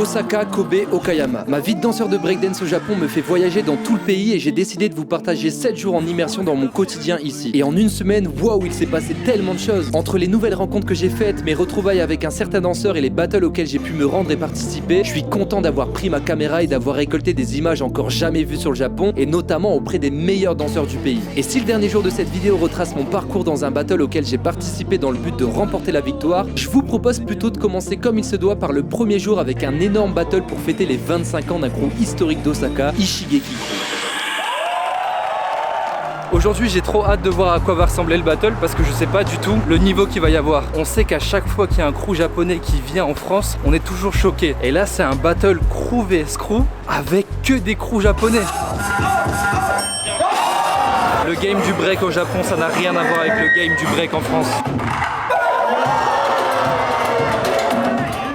Osaka, Kobe, Okayama. Ma vie de danseur de breakdance au Japon me fait voyager dans tout le pays et j'ai décidé de vous partager 7 jours en immersion dans mon quotidien ici. Et en une semaine, waouh, il s'est passé tellement de choses. Entre les nouvelles rencontres que j'ai faites, mes retrouvailles avec un certain danseur et les battles auxquels j'ai pu me rendre et participer, je suis content d'avoir pris ma caméra et d'avoir récolté des images encore jamais vues sur le Japon et notamment auprès des meilleurs danseurs du pays. Et si le dernier jour de cette vidéo retrace mon parcours dans un battle auquel j'ai participé dans le but de remporter la victoire, je vous propose plutôt de commencer comme il se doit par le premier jour avec un énorme battle pour fêter les 25 ans d'un crew historique d'Osaka, Ishigeki Crew. Aujourd'hui j'ai trop hâte de voir à quoi va ressembler le battle parce que je sais pas du tout le niveau qu'il va y avoir. On sait qu'à chaque fois qu'il y a un crew japonais qui vient en France, on est toujours choqué. Et là c'est un battle crew vs crew avec que des crews japonais. Le game du break au Japon, ça n'a rien à voir avec le game du break en France.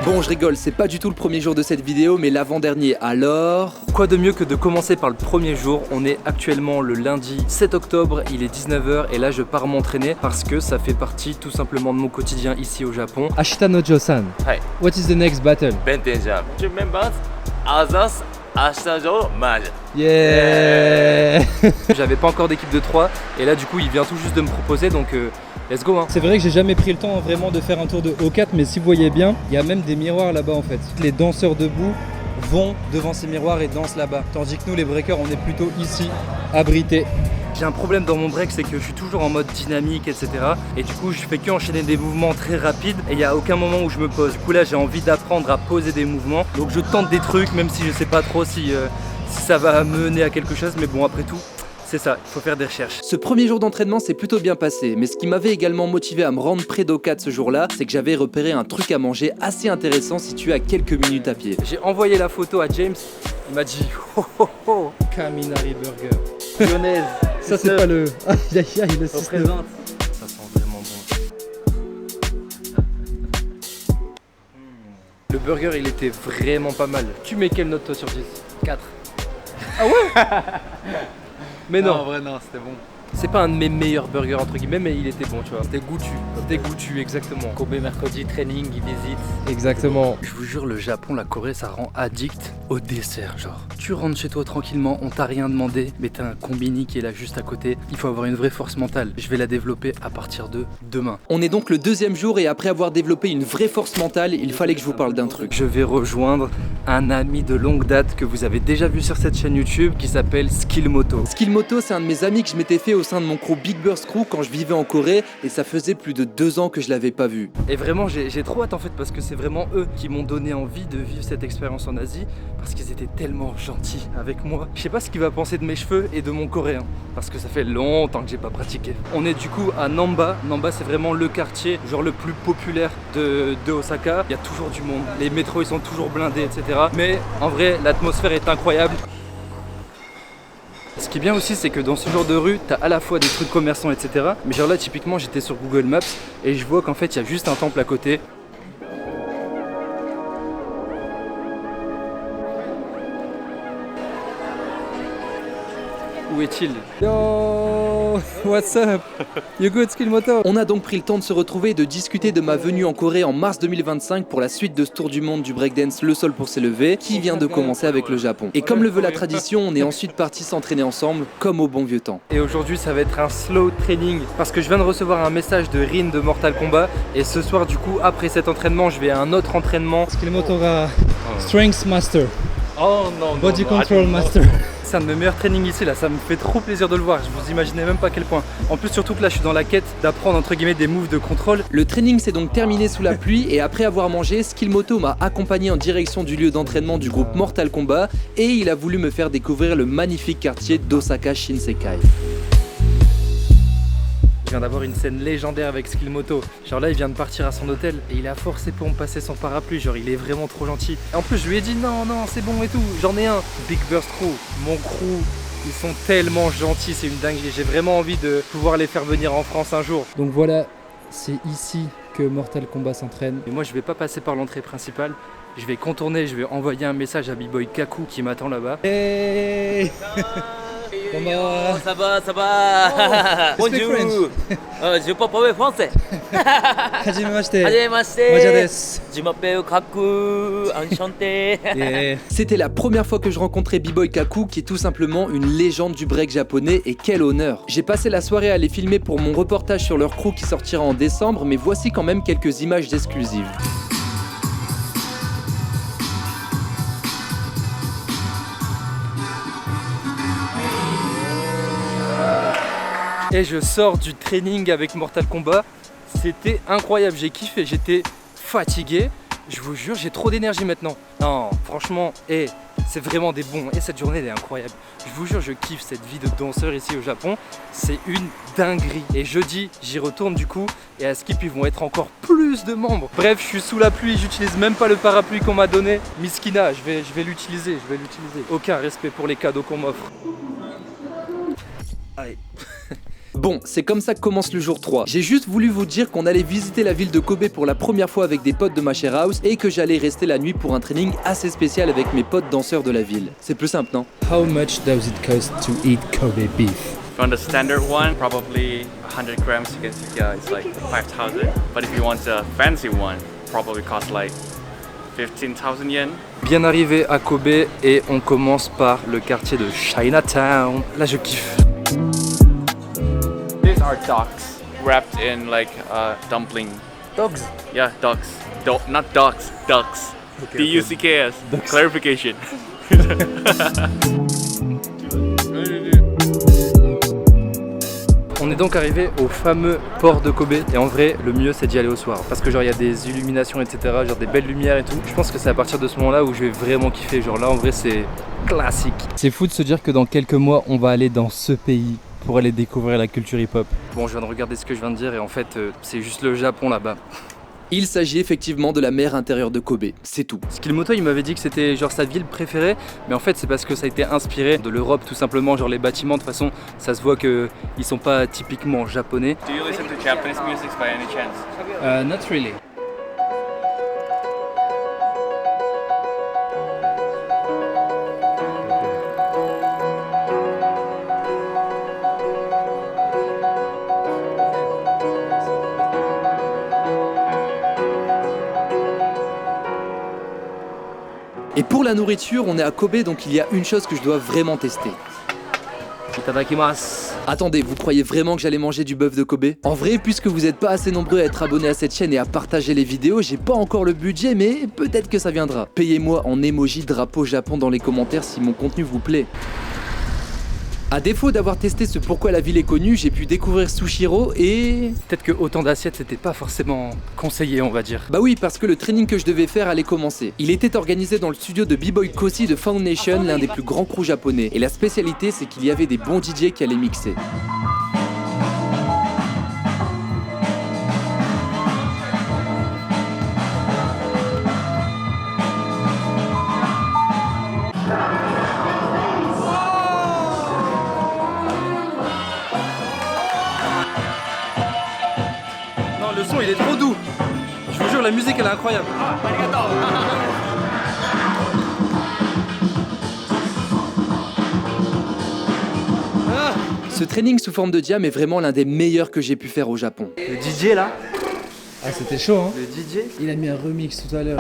Bon, je rigole, c'est pas du tout le premier jour de cette vidéo, mais l'avant-dernier. Alors, quoi de mieux que de commencer par le premier jour? On est actuellement le lundi 7 octobre, il est 19 h et là je pars m'entraîner parce que ça fait partie tout simplement de mon quotidien ici au Japon. Ashita no Joe-san, what is the next battle? Bentenjam. Tu members, Azas, Ashita-jo, Maj. Yeah. J'avais pas encore d'équipe de 3 et là du coup il vient tout juste de me proposer donc let's go hein. C'est vrai que j'ai jamais pris le temps vraiment de faire un tour de O4, mais si vous voyez bien, il y a même des miroirs là-bas en fait. Les danseurs debout vont devant ces miroirs et dansent là-bas. Tandis que nous les breakers, on est plutôt ici, abrités. J'ai un problème dans mon break, c'est que je suis toujours en mode dynamique, etc. Et du coup, je fais que enchaîner des mouvements très rapides et il n'y a aucun moment où je me pose. Du coup, là, j'ai envie d'apprendre à poser des mouvements. Donc, je tente des trucs, même si je sais pas trop si ça va mener à quelque chose. Mais bon, après tout, c'est ça, il faut faire des recherches. ce premier jour d'entraînement s'est plutôt bien passé, mais ce qui m'avait également motivé à me rendre près d'O4 ce jour-là, c'est que j'avais repéré un truc à manger assez intéressant situé à quelques minutes à pied. J'ai envoyé la photo à James, il m'a dit oh oh oh, Kaminari Burger. lyonnaise. Ça c'est pas le... Aïe aïe aïe, le système. Représente. Ça sent vraiment bon. Le burger il était vraiment pas mal. Tu mets quelle note toi sur 10? 4. Ah ouais? Mais non. En vrai, non, c'était bon. C'est pas un de mes meilleurs burgers entre guillemets, mais il était bon, tu vois. C'était goûtu. C'était goûtu, exactement. Kobe mercredi, training, visite. Exactement. Je vous jure, le Japon, la Corée, ça rend addict au dessert, genre. Tu rentres chez toi tranquillement, on t'a rien demandé, mais t'as un combini qui est là juste à côté. Il faut avoir une vraie force mentale. Je vais la développer à partir de demain. On est donc le deuxième jour et après avoir développé une vraie force mentale, il fallait que je vous parle d'un truc. Je vais rejoindre un ami de longue date que vous avez déjà vu sur cette chaîne YouTube qui s'appelle Skillmoto. Skillmoto, c'est un de mes amis que je m'étais fait au sein de mon crew Big Burst Crew quand je vivais en Corée et ça faisait plus de 2 ans que je l'avais pas vu. Et vraiment j'ai trop hâte en fait parce que c'est vraiment eux qui m'ont donné envie de vivre cette expérience en Asie parce qu'ils étaient tellement gentils avec moi. Je sais pas ce qu'il va penser de mes cheveux et de mon coréen parce que ça fait longtemps que j'ai pas pratiqué. On est du coup à Namba. Namba c'est vraiment le quartier genre le plus populaire de Osaka. Il y a toujours du monde, les métros ils sont toujours blindés etc. Mais en vrai l'atmosphère est incroyable. Ce qui est bien aussi, c'est que dans ce genre de rue, t'as à la fois des trucs commerçants, etc. Mais genre là, typiquement, j'étais sur Google Maps et je vois qu'en fait, il y a juste un temple à côté. Où est-il? Yo, what's up? You good, Skillmoto? On a donc pris le temps de se retrouver et de discuter de ma venue en Corée en mars 2025 pour la suite de ce tour du monde du breakdance Le Sol pour s'élever qui vient de commencer avec le Japon. Et comme le veut la tradition, on est ensuite parti s'entraîner ensemble comme au bon vieux temps. Et aujourd'hui, ça va être un slow training parce que je viens de recevoir un message de Rin de Mortal Kombat. Et ce soir, du coup, après cet entraînement, je vais à un autre entraînement. Skillmoto ga Strength Master, Oh non, Body Control Master. C'est un de mes meilleurs trainings ici, là, ça me fait trop plaisir de le voir, je vous imaginez même pas à quel point. En plus surtout que là je suis dans la quête d'apprendre entre guillemets des moves de contrôle. Le training s'est donc terminé sous la pluie et après avoir mangé, Skillmoto m'a accompagné en direction du lieu d'entraînement du groupe Mortal Kombat et il a voulu me faire découvrir le magnifique quartier d'Osaka Shinsekai. Je viens d'avoir une scène légendaire avec Skillmoto. Genre là il vient de partir à son hôtel et il a forcé pour me passer son parapluie, genre il est vraiment trop gentil. Et en plus je lui ai dit non c'est bon et tout, j'en ai un. Big Burst Crew, mon crew, ils sont tellement gentils, c'est une dinguerie. J'ai vraiment envie de pouvoir les faire venir en France un jour. Donc voilà, c'est ici que Mortal Kombat s'entraîne. Mais moi je vais pas passer par l'entrée principale, je vais contourner, je vais envoyer un message à B-Boy Kaku qui m'attend là-bas. Hey. Ça va, ça va. Speak Bonjour. Je peux parler français. Hajimemashite. Hajimemashite. Moja desu. Je m'appelle Kaku, enchanté. Yeah. C'était la première fois que je rencontrais B-Boy Kaku, qui est tout simplement une légende du break japonais, et quel honneur. J'ai passé la soirée à les filmer pour mon reportage sur leur crew qui sortira en décembre, mais voici quand même quelques images exclusives. Et je sors du training avec Mortal Kombat, c'était incroyable, j'ai kiffé, j'étais fatigué, je vous jure j'ai trop d'énergie maintenant. Non franchement, c'est vraiment des bons, et cette journée elle est incroyable. Je vous jure je kiffe cette vie de danseur ici au Japon, c'est une dinguerie. Et jeudi j'y retourne du coup, et à Skip ils vont être encore plus de membres. Bref je suis sous la pluie, j'utilise même pas le parapluie qu'on m'a donné. Miskina, je vais l'utiliser, Aucun respect pour les cadeaux qu'on m'offre. Allez. Bon, c'est comme ça que commence le jour 3. J'ai juste voulu vous dire qu'on allait visiter la ville de Kobe pour la première fois avec des potes de ma share house et que j'allais rester la nuit pour un training assez spécial avec mes potes danseurs de la ville. C'est plus simple, non? How much does it cost to eat Kobe beef? From the standard one, probably 100 grams, you can see, yeah, it's like 5,000. But if you want a fancy one, probably cost like 15,000 yen. Bien arrivé à Kobe et on commence par le quartier de Chinatown. Là je kiffe. These are ducks wrapped in like dumpling. Dogs. Yeah, ducks. Not dogs, ducks. D-U-C-K-S. Clarification. On est donc arrivé au fameux port de Kobe et en vrai le mieux c'est d'y aller au soir parce que genre il y a des illuminations etc, genre des belles lumières et tout. Je pense que c'est à partir de ce moment là où je vais vraiment kiffer, genre là en vrai c'est classique. C'est fou de se dire que dans quelques mois on va aller dans ce pays pour aller découvrir la culture hip-hop. Bon je viens de regarder ce que je viens de dire et en fait c'est juste le Japon là-bas. Il s'agit effectivement de la mer intérieure de Kobe, c'est tout. Skillmoto il m'avait dit que c'était genre sa ville préférée, mais en fait c'est parce que ça a été inspiré de l'Europe tout simplement, genre les bâtiments de toute façon ça se voit que ils sont pas typiquement japonais. Do you listen to Japanese music by any chance? Not really. Et pour la nourriture, on est à Kobe, donc il y a une chose que je dois vraiment tester. Itadakimasu. Attendez, vous croyez vraiment que j'allais manger du bœuf de Kobe? En vrai, puisque vous n'êtes pas assez nombreux à être abonnés à cette chaîne et à partager les vidéos, j'ai pas encore le budget, mais peut-être que ça viendra. Payez-moi en emoji drapeau Japon dans les commentaires si mon contenu vous plaît. A défaut d'avoir testé ce pourquoi la ville est connue, j'ai pu découvrir Sushiro et... Peut-être que autant d'assiettes c'était pas forcément conseillé on va dire. Bah oui, parce que le training que je devais faire allait commencer. Il était organisé dans le studio de B-Boy Kosi de Foundation, l'un des plus grands crews japonais. Et la spécialité, c'est qu'il y avait des bons DJ qui allaient mixer. Le son il est trop doux. Je vous jure la musique elle est incroyable. Ce training sous forme de jam est vraiment l'un des meilleurs que j'ai pu faire au Japon. Le DJ là. Ah c'était chaud hein. Le DJ. Il a mis un remix tout à l'heure.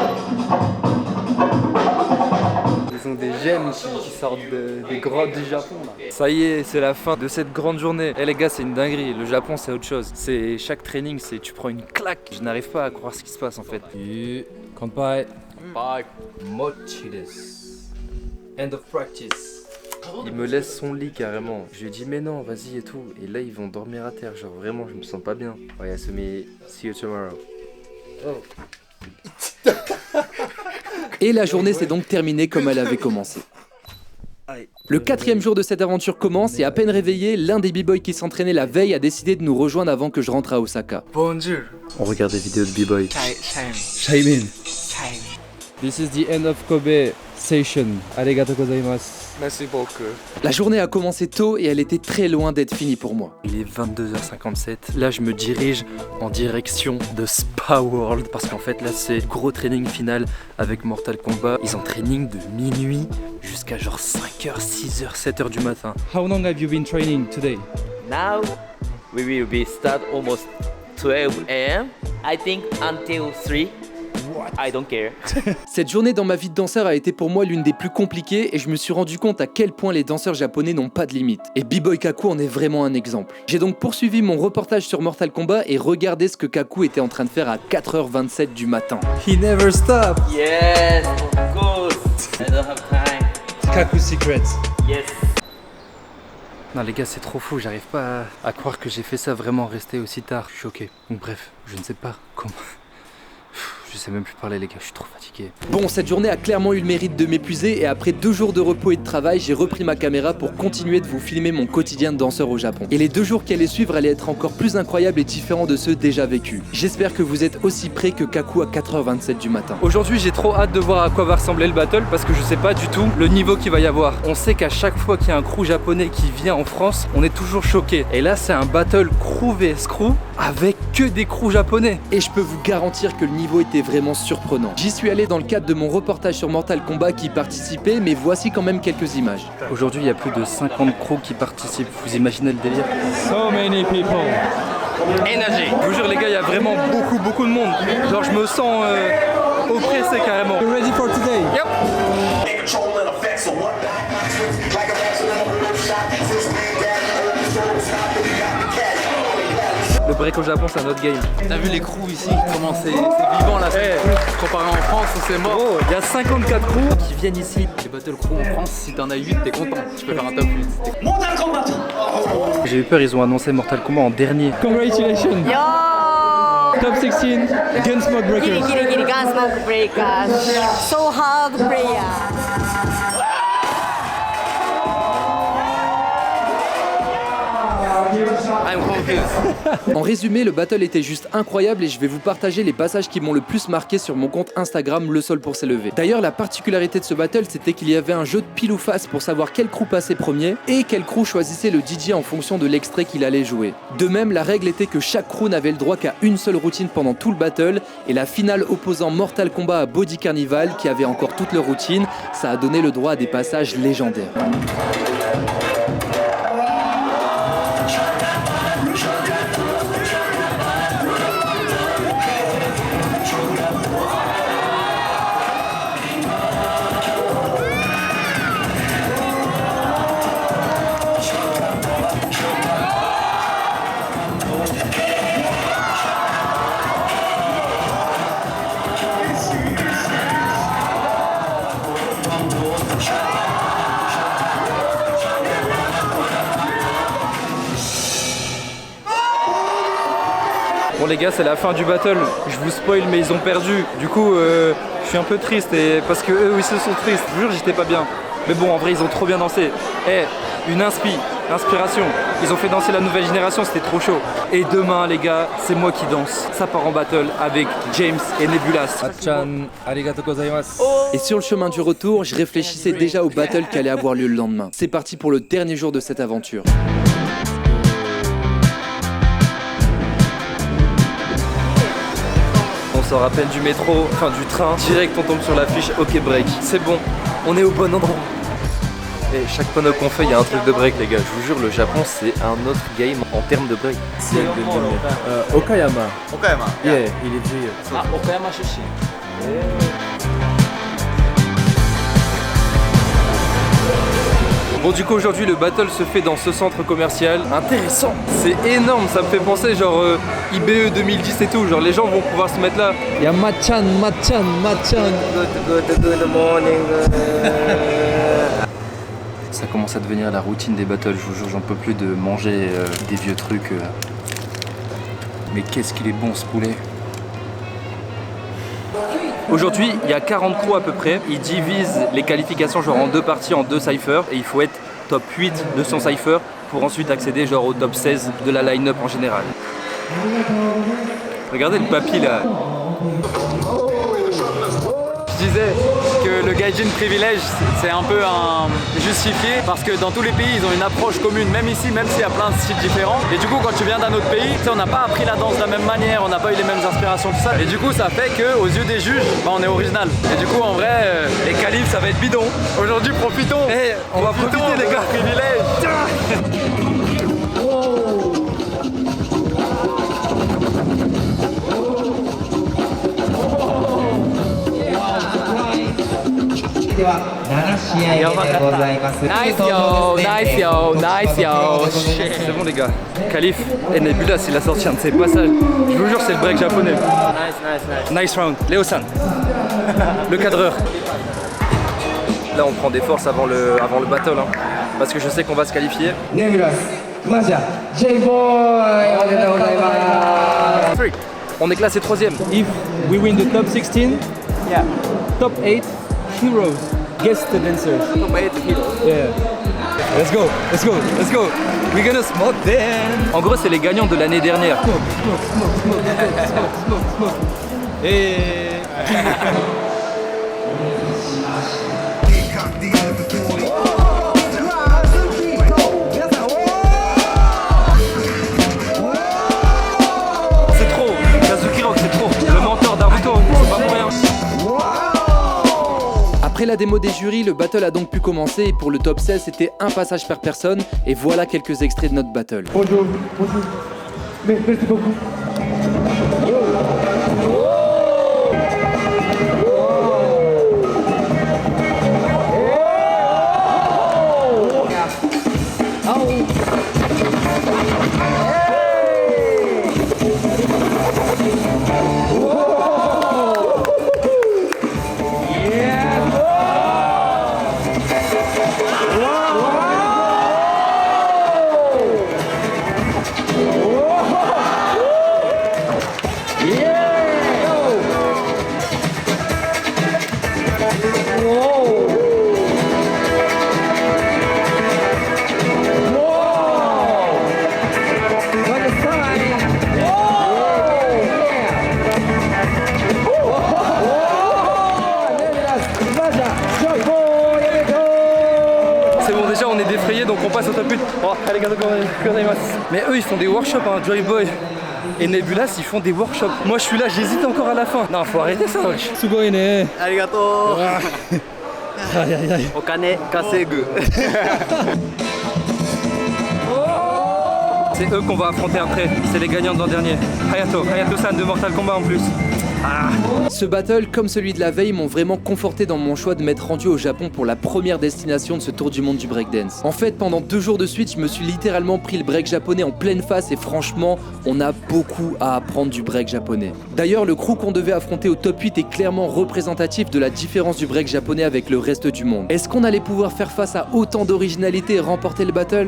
Ils ont des gemmes qui sortent des grottes du Japon là. Ça y est, c'est la fin de cette grande journée. Eh les gars, c'est une dinguerie. Le Japon, c'est autre chose. C'est chaque training, c'est tu prends une claque. Je n'arrive pas à croire ce qui se passe en fait. Kanpai. Bye. Mochi desu. End of practice. Il me laisse son lit carrément. Je lui ai dit mais non, vas-y et tout. Et là, ils vont dormir à terre. Genre vraiment, je me sens pas bien. Ouais, Yasumi, see you tomorrow. Oh. Et la journée s'est donc terminée comme elle avait commencé. Le 4e jour de cette aventure commence et à peine réveillé, l'un des b-boys qui s'entraînait la veille a décidé de nous rejoindre avant que je rentre à Osaka. Bonjour. On regarde des vidéos de b-boy. Shaimin. This is the end of Kobe session. Arigatou gozaimasu. Merci beaucoup. La journée a commencé tôt et elle était très loin d'être finie pour moi. Il est 22h57. Là, je me dirige en direction de Spa World parce qu'en fait, là, c'est gros training final avec Mortal Kombat. Ils ont training de minuit jusqu'à genre 5h, 6h, 7h du matin. How long have you been training today? Now we will be start almost 12 a.m. I think until 3. I don't care. Cette journée dans ma vie de danseur a été pour moi l'une des plus compliquées et je me suis rendu compte à quel point les danseurs japonais n'ont pas de limite. Et B-Boy Kaku en est vraiment un exemple. J'ai donc poursuivi mon reportage sur Mortal Kombat et regardé ce que Kaku était en train de faire à 4h27 du matin. He never stop. Yes, of course. I don't have time. Kaku Secrets. Yes. Non les gars, c'est trop fou, j'arrive pas à croire que j'ai fait ça vraiment rester aussi tard. Je suis choqué. Donc bref, je ne sais pas comment... Je sais même plus parler les gars, je suis trop fatigué. Bon, cette journée a clairement eu le mérite de m'épuiser et après 2 jours de repos et de travail, j'ai repris ma caméra pour continuer de vous filmer mon quotidien de danseur au Japon. Et les 2 jours qui allaient suivre allaient être encore plus incroyables et différents de ceux déjà vécus. J'espère que vous êtes aussi prêts que Kaku à 4h27 du matin. Aujourd'hui, j'ai trop hâte de voir à quoi va ressembler le battle parce que je sais pas du tout le niveau qu'il va y avoir. On sait qu'à chaque fois qu'il y a un crew japonais qui vient en France, on est toujours choqué. Et là, c'est un battle crew vs crew avec que des crews japonais. Et je peux vous garantir que le niveau était vraiment surprenant. J'y suis allé dans le cadre de mon reportage sur Mortal Kombat qui y participait, mais voici quand même quelques images. Aujourd'hui, il y a plus de 50 crews qui participent. Vous imaginez le délire? So many people. Énergie. Je vous jure les gars, il y a vraiment beaucoup de monde. Genre je me sens oppressé carrément. You ready for today? Yep. Le break au Japon, c'est un autre game. T'as vu les crews ici, comment c'est vivant là, comparé en France où c'est mort. Oh, il y a 54 crews qui viennent ici. Les battle crew en France, si t'en as 8, t'es content. Tu peux faire un top 8. J'ai eu peur, ils ont annoncé Mortal Kombat en dernier. Congratulations. Yo! Top 16, Gunsmoke Breakers. Giri, Gunsmoke Breakers. So hard player. I'm confused. En résumé, le battle était juste incroyable et je vais vous partager les passages qui m'ont le plus marqué sur mon compte Instagram Le Sol pour s'élever. D'ailleurs, la particularité de ce battle, c'était qu'il y avait un jeu de pile ou face pour savoir quel crew passait premier et quel crew choisissait le DJ en fonction de l'extrait qu'il allait jouer. De même, la règle était que chaque crew n'avait le droit qu'à une seule routine pendant tout le battle et la finale opposant Mortal Kombat à Body Carnival, qui avait encore toute leur routine, ça a donné le droit à des passages légendaires. Bon les gars, c'est la fin du battle. Je vous spoil, mais ils ont perdu. Du coup, je suis un peu triste et parce que eux aussi sont tristes. Je vous jure, j'étais pas bien. Mais bon, en vrai, ils ont trop bien dansé. Une inspiration. Ils ont fait danser la nouvelle génération, c'était trop chaud. Et demain, les gars, c'est moi qui danse. Ça part en battle avec James et Nebulas. Achan, arigatou gozaimasu. Et sur le chemin du retour, je réfléchissais déjà au battle qui allait avoir lieu le lendemain. C'est parti pour le dernier jour de cette aventure. On sort à peine du métro, enfin du train, direct on tombe sur l'affiche OK Break. C'est bon, on est au bon endroit. Et chaque panneau qu'on fait, il y a un truc de break les gars. Je vous jure, le Japon c'est un autre game en termes de break. Okayama. Okayama. Yeah, il est dit. Ah, Okayama Shushi. Bon du coup aujourd'hui le battle se fait dans ce centre commercial. Intéressant. C'est énorme, ça me fait penser genre IBE 2010 et tout. Genre les gens vont pouvoir se mettre là. Il y a Machan. Good morning. Ça commence à devenir la routine des battles, je vous jure, j'en peux plus de manger des vieux trucs. Mais qu'est-ce qu'il est bon ce poulet. Aujourd'hui, il y a 40 crews à peu près. Ils divisent les qualifications genre en 2 parties, en 2 cyphers. Et il faut être top 8 de son cypher pour ensuite accéder genre au top 16 de la line-up en général. Regardez le papy là. Je disais que le gaijin privilège c'est un peu justifié parce que dans tous les pays ils ont une approche commune, même ici, même s'il y a plein de styles différents. Et du coup quand tu viens d'un autre pays, on n'a pas appris la danse de la même manière, on n'a pas eu les mêmes inspirations, tout ça. Et du coup ça fait qu'aux yeux des juges, on est original. Et du coup en vrai, les qualifs ça va être bidon. Aujourd'hui profitons. On va profiter les gars. Privilège. ては7試合目でございます。 Nice yo, nice yo, nice yo. C'est bon les gars, Khalif et Nebulas il a sorti un de ses passages. Je vous jure c'est le break japonais. Nice round, Léo-san. Le cadreur. Là on prend des forces avant le battle hein, parce que je sais qu'on va se qualifier. ネビュラス、マジャ、J-Boy、おめでとうございます。 Three. On est classé 3ème. If we win the top 16, Yeah. top 8 heroes, guest dancers. Top 8 heroes. Yeah. Let's go, let's go, let's go. We're gonna smoke them. En gros c'est les gagnants de l'année dernière. Et C'est trop, Kazuki Rock c'est trop. Le mentor d'Aruto, c'est pas pour rien. Après la démo des jurys, le battle a donc pu commencer et pour le top 16 c'était un passage par personne et voilà quelques extraits de notre battle. Bonjour, bonjour. Merci beaucoup. C'est bon déjà on est défrayé donc on passe au top 8. Oh, mais eux ils font des workshops hein, Joy Boy et Nebulas ils font des workshops. Moi je suis là, j'hésite encore à la fin. Non faut arrêter ça wesh. Sugoine. Arigato. Aïe aïe aïe. Okane kasegu. C'est eux qu'on va affronter après, c'est les gagnants de l'an dernier. Hayato-san de Mortal Kombat en plus. Ce battle, comme celui de la veille, m'ont vraiment conforté dans mon choix de m'être rendu au Japon pour la première destination de ce tour du monde du breakdance. En fait, pendant 2 jours de suite, je me suis littéralement pris le break japonais en pleine face et franchement, on a beaucoup à apprendre du break japonais. D'ailleurs, le crew qu'on devait affronter au top 8 est clairement représentatif de la différence du break japonais avec le reste du monde. Est-ce qu'on allait pouvoir faire face à autant d'originalité et remporter le battle ?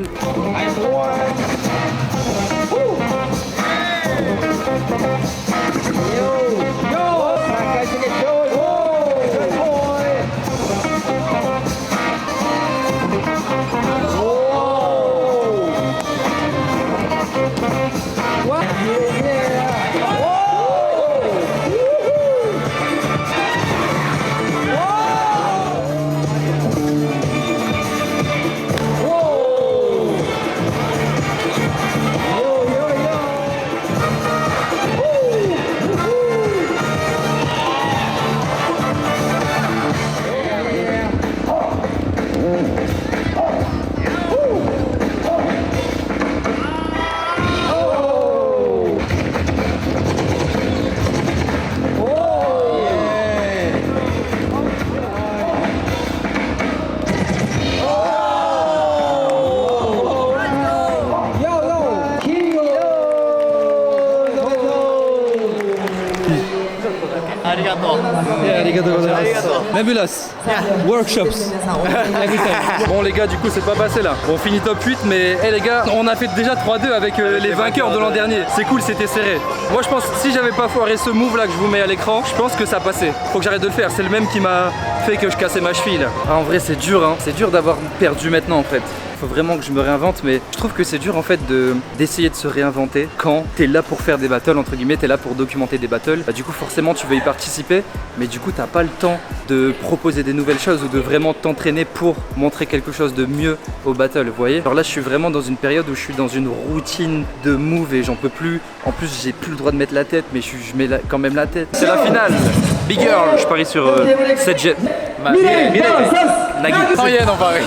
Yeah, arigato gozaimasu. Nebulas. Workshops. Every time. Bon les gars du coup c'est pas passé là. On finit top 8 mais les gars on a fait déjà 3-2 avec les vainqueurs de l'an dernier. C'est cool, c'était serré. Moi je pense que si j'avais pas foiré ce move là que je vous mets à l'écran, je pense que ça passait. Faut que j'arrête de le faire, c'est le même qui m'a fait que je cassais ma cheville là. Ah, en vrai c'est dur hein, c'est dur d'avoir perdu maintenant en fait. Faut vraiment que je me réinvente mais je trouve que c'est dur en fait d'essayer de se réinventer quand t'es là pour faire des battles entre guillemets, t'es là pour documenter des battles. Bah, du coup forcément tu veux y participer mais du coup t'as pas le temps de proposer des nouvelles choses ou de vraiment t'entraîner pour montrer quelque chose de mieux au battle, vous voyez. Alors là je suis vraiment dans une période où je suis dans une routine de move et j'en peux plus. En plus j'ai plus le droit de mettre la tête mais je mets quand même la tête. C'est la finale. Big Girl, je parie sur 7 jets. Nagi. Sans yen en pareil.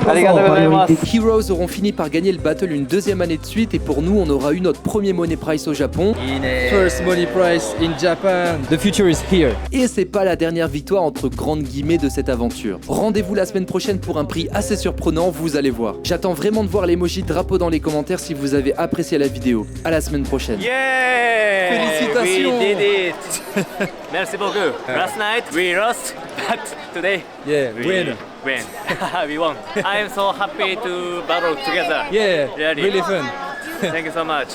Heroes auront fini par gagner le battle une deuxième année de suite et pour nous on aura eu notre premier money prize au Japon. First money prize in Japan. The future is here. Et c'est pas la dernière victoire entre grandes guillemets de cette aventure. Rendez-vous la semaine prochaine pour un prix assez surprenant, vous allez voir. J'attends vraiment de voir l'emoji drapeau dans les commentaires si vous avez apprécié la vidéo. À la semaine prochaine. Yeah! Félicitations! We did it! Merci beaucoup. Last night we lost, but today Yeah, we win. win. We won. I am so happy to battle together. Yeah, Really. really fun. Thank you so much.